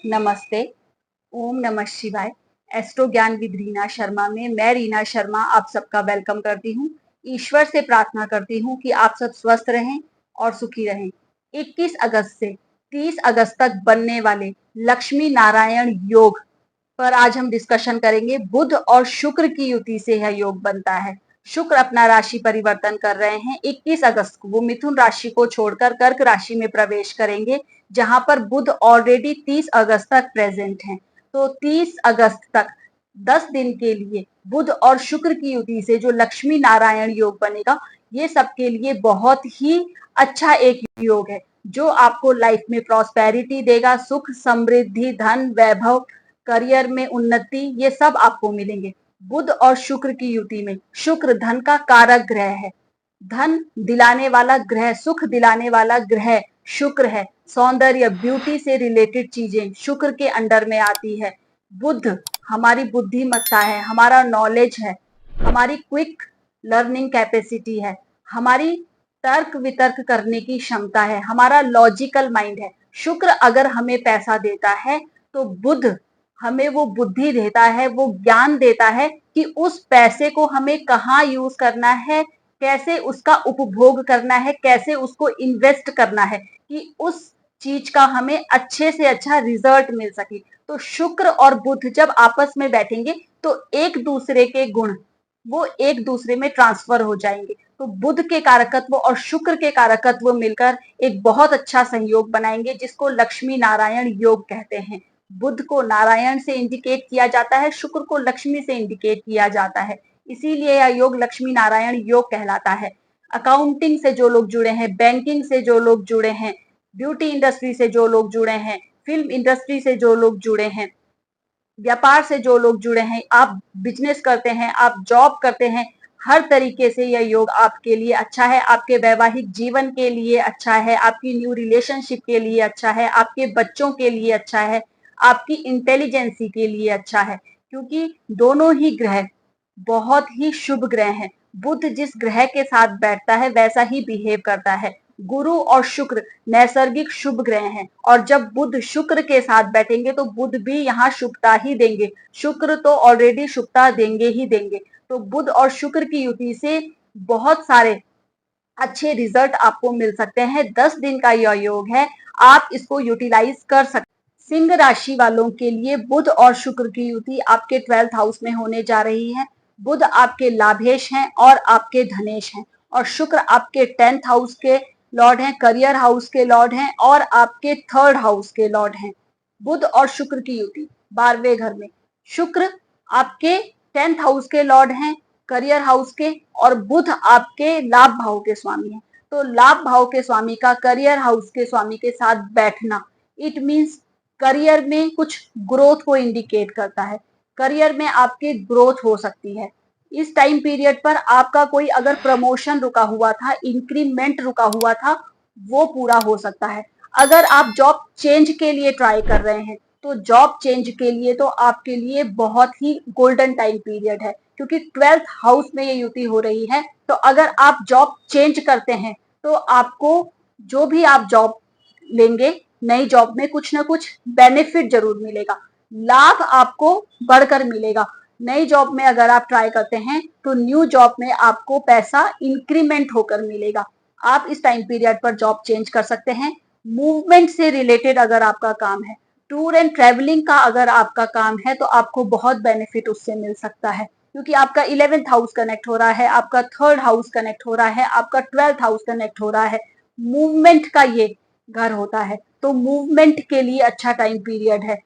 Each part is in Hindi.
नमस्ते, ओम नमः शिवाय। एस्ट्रो ज्ञान विद रीना शर्मा में मैं रीना शर्मा आप सबका वेलकम करती हूँ। ईश्वर से प्रार्थना करती हूँ कि आप सब स्वस्थ रहें और सुखी रहें। 21 अगस्त से 30 अगस्त तक बनने वाले लक्ष्मी नारायण योग पर आज हम डिस्कशन करेंगे। बुध और शुक्र की युति से यह योग बनता है। शुक्र अपना राशि परिवर्तन कर रहे हैं 21 अगस्त को। वो मिथुन राशि को छोड़कर कर्क राशि में प्रवेश करेंगे, जहां पर बुध ऑलरेडी 30 अगस्त तक प्रेजेंट हैं। तो 30 अगस्त तक 10 दिन के लिए बुध और शुक्र की युति से जो लक्ष्मी नारायण योग बनेगा, ये सबके लिए बहुत ही अच्छा एक योग है, जो आपको लाइफ में प्रॉस्पेरिटी देगा, सुख, समृद्धि, धन, वैभव, करियर में उन्नति, ये सब आपको मिलेंगे। बुध और शुक्र की युति में शुक्र धन का कारक ग्रह है। धन दिलाने वाला ग्रह, सुख दिलाने वाला ग्रह शुक्र है। सौंदर्य, ब्यूटी से रिलेटेड चीजें शुक्र के अंडर में आती है। बुध हमारी बुद्धिमत्ता है, हमारा नॉलेज है, हमारी क्विक लर्निंग कैपेसिटी है, हमारी तर्क वितर्क करने की क्षमता है, हमारा लॉजिकल माइंड है। शुक्र अगर हमें पैसा देता है तो बुध हमें वो बुद्धि देता है, वो ज्ञान देता है कि उस पैसे को हमें कहाँ यूज करना है, कैसे उसका उपभोग करना है, कैसे उसको इन्वेस्ट करना है कि उस चीज का हमें अच्छे से अच्छा रिजल्ट मिल सके। तो शुक्र और बुध जब आपस में बैठेंगे तो एक दूसरे के गुण वो एक दूसरे में ट्रांसफर हो जाएंगे। तो बुध के कारकत्व और शुक्र के कारकत्व मिलकर एक बहुत अच्छा संयोग बनाएंगे, जिसको लक्ष्मी नारायण योग कहते हैं। बुध को नारायण से इंडिकेट किया जाता है, शुक्र को लक्ष्मी से इंडिकेट किया जाता है, इसीलिए यह योग लक्ष्मी नारायण योग कहलाता है। अकाउंटिंग से जो लोग जुड़े हैं, बैंकिंग से जो लोग जुड़े हैं, ब्यूटी इंडस्ट्री से जो लोग जुड़े हैं, फिल्म इंडस्ट्री से जो लोग जुड़े हैं, व्यापार से जो लोग जुड़े हैं, आप बिजनेस करते हैं, आप जॉब करते हैं, हर तरीके से यह योग आपके लिए अच्छा है। आपके वैवाहिक जीवन के लिए अच्छा है, आपकी न्यू रिलेशनशिप के लिए अच्छा है, आपके बच्चों के लिए अच्छा है, आपकी इंटेलिजेंसी के लिए अच्छा है, क्योंकि दोनों ही ग्रह बहुत ही शुभ ग्रह हैं। बुध जिस ग्रह के साथ बैठता है वैसा ही बिहेव करता है। गुरु और शुक्र नैसर्गिक शुभ ग्रह हैं, और जब बुध शुक्र के साथ बैठेंगे तो बुध भी यहाँ शुभता ही देंगे। शुक्र तो ऑलरेडी शुभता देंगे ही देंगे। तो बुध और शुक्र की युति से बहुत सारे अच्छे रिजल्ट आपको मिल सकते हैं। 10 दिन का यह योग है, आप इसको यूटिलाइज कर सकते हैं। सिंह राशि वालों के लिए बुध और शुक्र की युति आपके 12th हाउस में होने जा रही है। बुध आपके लाभेश हैं और आपके धनेश हैं, और शुक्र आपके 10th हाउस के लॉर्ड हैं, करियर हाउस के लॉर्ड हैं, और आपके 3rd हाउस के लॉर्ड हैं। बुध और शुक्र की युति 12वें घर में। शुक्र आपके 10th हाउस के लॉर्ड हैं, करियर हाउस के, और बुध आपके लाभ भाव के स्वामी हैं। तो लाभ भाव के स्वामी का करियर हाउस के स्वामी के साथ बैठना, इट मीन्स करियर में कुछ ग्रोथ को इंडिकेट करता है। करियर में आपकी ग्रोथ हो सकती है। इस टाइम पीरियड पर आपका कोई अगर प्रमोशन रुका हुआ था, इंक्रीमेंट रुका हुआ था, वो पूरा हो सकता है। अगर आप जॉब चेंज के लिए ट्राई कर रहे हैं तो जॉब चेंज के लिए तो आपके लिए बहुत ही गोल्डन टाइम पीरियड है, क्योंकि 12th हाउस में ये युति हो रही है। तो अगर आप जॉब चेंज करते हैं तो आपको जो भी आप जॉब लेंगे, नई जॉब में कुछ ना कुछ बेनिफिट जरूर मिलेगा, लाभ आपको बढ़कर मिलेगा। नई जॉब में अगर आप ट्राई करते हैं तो न्यू जॉब में आपको पैसा इंक्रीमेंट होकर मिलेगा। आप इस टाइम पीरियड पर जॉब चेंज कर सकते हैं। मूवमेंट से रिलेटेड अगर आपका काम है, टूर एंड ट्रेवलिंग का अगर आपका काम है, तो आपको बहुत बेनिफिट उससे मिल सकता है, क्योंकि आपका 11th हाउस कनेक्ट हो रहा है, आपका 3rd हाउस कनेक्ट हो रहा है, आपका 12th हाउस कनेक्ट हो रहा है। मूवमेंट का ये घर होता है, तो मूवमेंट के लिए अच्छा टाइम पीरियड है।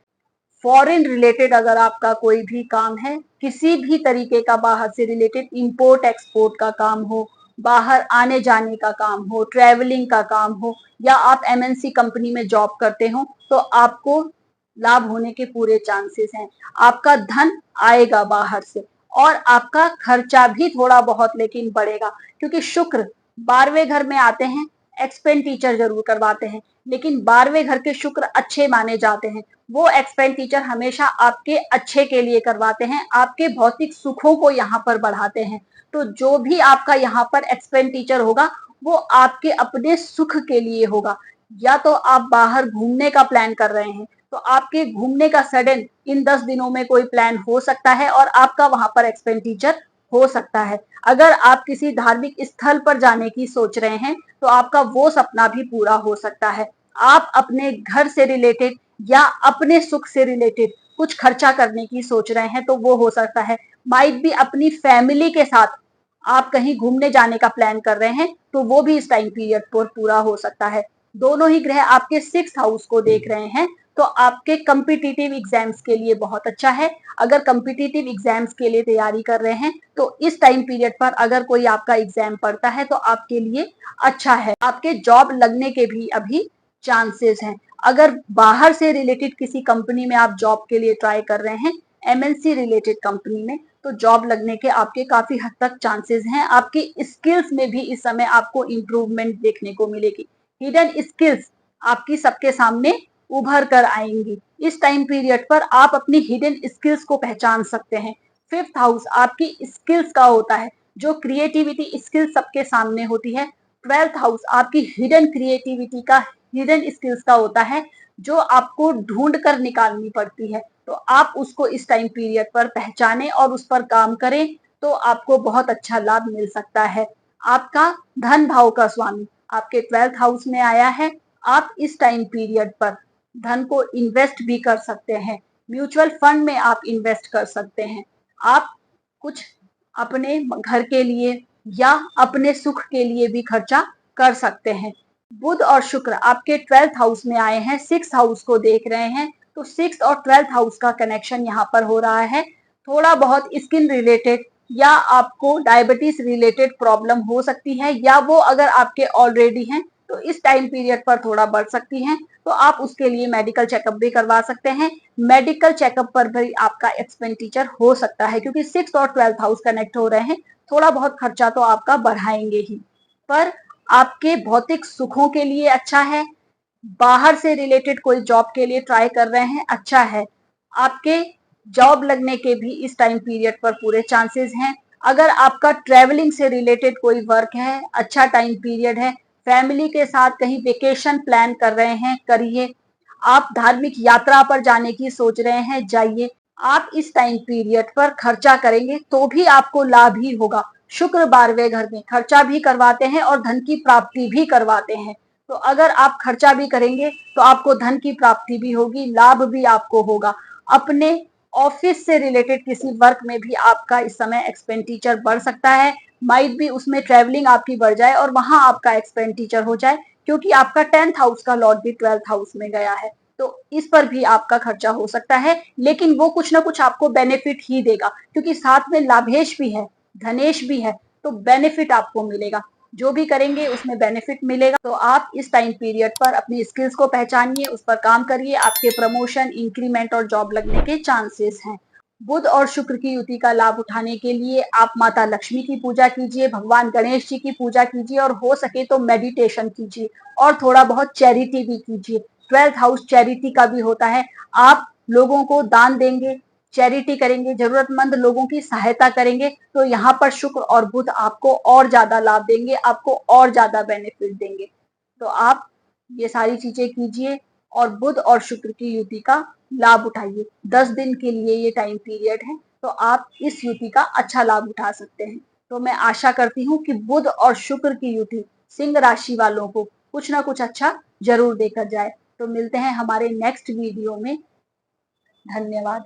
फॉरेन रिलेटेड अगर आपका कोई भी काम है, किसी भी तरीके का बाहर से रिलेटेड इंपोर्ट एक्सपोर्ट का काम हो, बाहर आने जाने का काम हो, ट्रेवलिंग का काम हो, या आप एमएनसी कंपनी में जॉब करते हो, तो आपको लाभ होने के पूरे चांसेस हैं। आपका धन आएगा बाहर से, और आपका खर्चा भी थोड़ा बहुत लेकिन बढ़ेगा, क्योंकि शुक्र 12वें घर में आते हैं, एक्सपेंडिचर जरूर करवाते हैं, लेकिन 12वें घर के शुक्र अच्छे माने जाते हैं। वो एक्सपेंडिचर हमेशा आपके अच्छे के लिए करवाते हैं, आपके भौतिक सुखों को यहाँ पर बढ़ाते हैं। तो जो भी आपका यहाँ पर एक्सपेंडिचर होगा वो आपके अपने सुख के लिए होगा। या तो आप बाहर घूमने का प्लान कर रहे हैं तो आपके घूमने का सडन इन 10 दिनों में कोई प्लान हो सकता है और आपका वहां पर एक्सपेंडिचर हो सकता है। अगर आप किसी धार्मिक स्थल पर जाने की सोच रहे हैं तो आपका वो सपना भी पूरा हो सकता है। आप अपने घर से रिलेटेड या अपने सुख से रिलेटेड कुछ खर्चा करने की सोच रहे हैं तो वो हो सकता है। माइट भी अपनी फैमिली के साथ आप कहीं घूमने जाने का प्लान कर रहे हैं तो वो भी इस टाइम पीरियड पर पूरा हो सकता है। दोनों ही ग्रह आपके 6th हाउस को देख रहे हैं तो आपके कम्पिटिटिव एग्जाम्स के लिए बहुत अच्छा है। अगर कम्पिटिटिव एग्जाम्स के लिए तैयारी कर रहे हैं तो इस टाइम पीरियड पर अगर कोई आपका एग्जाम पड़ता है तो आपके लिए अच्छा है। आपके जॉब लगने के भी अभी चांसेस हैं। अगर बाहर से रिलेटेड किसी कंपनी में आप जॉब के लिए ट्राई कर रहे हैं, एमएनसी रिलेटेड कंपनी में, तो जॉब लगने के आपके काफी हद तक चांसेस हैं। आपकी स्किल्स में भी इस समय आपको इम्प्रूवमेंट देखने को मिलेगी। हिडन स्किल्स आपकी सबके सामने उभर कर आएंगी। इस टाइम पीरियड पर आप अपनी हिडन स्किल्स को पहचान सकते हैं। 5th हाउस आपकी स्किल्स का होता है, जो क्रिएटिविटी स्किल सबके सामने होती है। 12th हाउस आपकी हिडन क्रिएटिविटी का, हिडन स्किल्स का होता है, जो आपको ढूंढ कर निकालनी पड़ती है। तो आप उसको इस टाइम पीरियड पर पहचाने और उस पर काम करें तो आपको बहुत अच्छा लाभ मिल सकता है। आपका धन भाव का स्वामी आपके 12th हाउस में आया है। आप इस टाइम पीरियड पर धन को इन्वेस्ट भी कर सकते हैं। म्यूचुअल फंड में आप इन्वेस्ट कर सकते हैं। आप कुछ अपने घर के लिए या अपने सुख के लिए भी खर्चा कर सकते हैं। बुध और शुक्र आपके 12th हाउस में आए हैं, 6th हाउस को देख रहे हैं, तो 6th और 12th हाउस का कनेक्शन यहाँ पर हो रहा है। थोड़ा बहुत स्किन रिलेटेड या आपको डायबिटीज रिलेटेड प्रॉब्लम हो सकती है, या वो अगर आपके ऑलरेडी हैं तो इस टाइम पीरियड पर थोड़ा बढ़ सकती हैं। तो आप उसके लिए मेडिकल चेकअप भी करवा सकते हैं। मेडिकल चेकअप पर भी आपका एक्सपेंडिचर हो सकता है, क्योंकि 6th और 12th हाउस कनेक्ट हो रहे हैं। थोड़ा बहुत खर्चा तो आपका बढ़ाएंगे ही, पर आपके भौतिक सुखों के लिए अच्छा है। बाहर से रिलेटेड कोई जॉब के लिए ट्राई कर रहे हैं, अच्छा है। आपके जॉब लगने के भी इस टाइम पीरियड पर पूरे चांसेस हैं। अगर आपका ट्रेवलिंग से रिलेटेड कोई वर्क है, अच्छा टाइम पीरियड है। फैमिली के साथ कहीं वेकेशन प्लान कर रहे हैं, करिए। आप धार्मिक यात्रा पर जाने की सोच रहे हैं, जाइए। आप इस टाइम पीरियड पर खर्चा करेंगे तो भी आपको लाभ ही होगा। शुक्र 12वें घर में खर्चा भी करवाते हैं और धन की प्राप्ति भी करवाते हैं। तो अगर आप खर्चा भी करेंगे तो आपको धन की प्राप्ति भी होगी, लाभ भी आपको होगा। अपने ऑफिस से रिलेटेड किसी वर्क में भी आपका इस समय एक्सपेंडिचर बढ़ सकता है। माइट भी उसमें ट्रेवलिंग आपकी बढ़ जाए और वहां आपका एक्सपेंडिचर हो जाए, क्योंकि आपका 10th हाउस का लॉर्ड भी 12th हाउस में गया है। तो इस पर भी आपका खर्चा हो सकता है, लेकिन वो कुछ ना कुछ आपको बेनिफिट ही देगा, क्योंकि साथ में लाभेश भी है, धनेश भी है, तो बेनिफिट आपको मिलेगा। जो भी करेंगे उसमें बेनिफिट मिलेगा। तो आप इस टाइम पीरियड पर अपनी स्किल्स को पहचानिए, उस पर काम करिए। आपके प्रमोशन, इंक्रीमेंट और जॉब लगने के चांसेस हैं। बुध और शुक्र की युति का लाभ उठाने के लिए आप माता लक्ष्मी की पूजा कीजिए, भगवान गणेश जी की पूजा कीजिए, और हो सके तो मेडिटेशन कीजिए और थोड़ा बहुत चैरिटी भी कीजिए। 12th हाउस चैरिटी का भी होता है। आप लोगों को दान देंगे, चैरिटी करेंगे, जरूरतमंद लोगों की सहायता करेंगे, तो यहाँ पर शुक्र और बुध आपको और ज्यादा लाभ देंगे, आपको और ज्यादा बेनिफिट देंगे। तो आप ये सारी चीजें कीजिए और बुध और शुक्र की युति का लाभ उठाइए। 10 दिन के लिए ये टाइम पीरियड है, तो आप इस युति का अच्छा लाभ उठा सकते हैं। तो मैं आशा करती हूँ कि बुध और शुक्र की युति सिंह राशि वालों को कुछ ना कुछ अच्छा जरूर देकर जाए। तो मिलते हैं हमारे नेक्स्ट वीडियो में। धन्यवाद।